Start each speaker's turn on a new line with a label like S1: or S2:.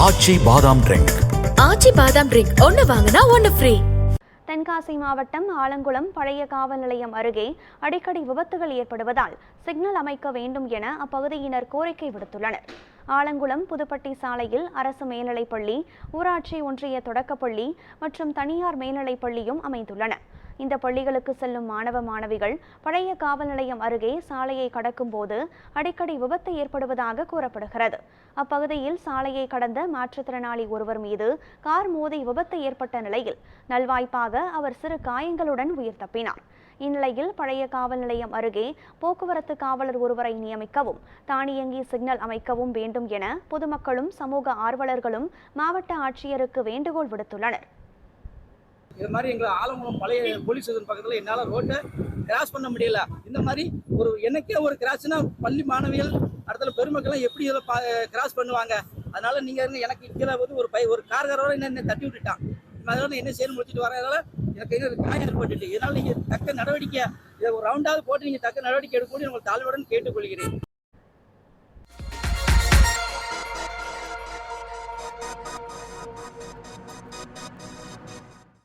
S1: ஆச்சி பாதாம் ட்ரிங்க்.
S2: ஆச்சி பாதாம் ட்ரிங்க் ஒன்னு வாங்கினா ஒன்னு ஃப்ரீ.
S3: தென்காசி மாவட்டம் ஆலங்குளம் பழைய காவல் நிலையம் அருகே அடிக்கடி விபத்துகள் ஏற்படுவதால் சிக்னல் அமைக்க வேண்டும் என அப்பகுதியினர் கோரிக்கை விடுத்துள்ளனர். ஆலங்குளம் புதுப்பட்டி சாலையில் அரசு மேல்நிலைப்பள்ளி, ஊராட்சி ஒன்றிய தொடக்கப்பள்ளி மற்றும் தனியார் மேல்நிலைப்பள்ளியும் அமைந்துள்ளன. இந்த பள்ளிகளுக்கு செல்லும் மாணவ மாணவிகள் பழைய காவல் நிலையம் அருகே சாலையை கடக்கும் போது அடிக்கடி விபத்து ஏற்படுவதாக கூறப்படுகிறது. அப்பகுதியில் சாலையை கடந்த மாற்றுத்திறனாளி ஒருவர் மீது கார் மோதி விபத்து ஏற்பட்ட நிலையில் நல்வாய்ப்பாக அவர் சிறு காயங்களுடன் உயிர் தப்பினார். இந்நிலையில் பழைய காவல் நிலையம் அருகே போக்குவரத்து காவலர் ஒருவரை நியமிக்கவும், தானியங்கி சிக்னல் அமைக்கவும் வேண்டும் என பொதுமக்களும் சமூக ஆர்வலர்களும் மாவட்ட ஆட்சியருக்கு வேண்டுகோள் விடுத்துள்ளனர்.
S4: இது மாதிரி எங்களை ஆலங்குளம் பழைய போலீஸ் ஸ்டேஷன் பக்கத்தில் என்னால் ரோட்டை கிராஸ் பண்ண முடியல. இந்த மாதிரி ஒரு எனக்கே ஒரு கிராஸ்னா பள்ளி மாணவிகள் அடுத்த பெருமக்கள்லாம் எப்படி இதில் கிராஸ் பண்ணுவாங்க? அதனால நீங்கள் எனக்கு கீழே வந்து ஒரு கார்காரோட என்ன தட்டி விட்டுட்டான். அதனால என்ன செய்யணும் முடிச்சுட்டு வரதுனால எனக்கு காயம் ஏற்பட்டுட்டு, இதனால் நீங்கள் தக்க நடவடிக்கை இதை ஒரு ரவுண்டாவது போட்டு நீங்கள் தக்க நடவடிக்கை எடுக்கணும்னு உங்கள் தாழ்வுடன் கேட்டுக்கொள்கிறேன்.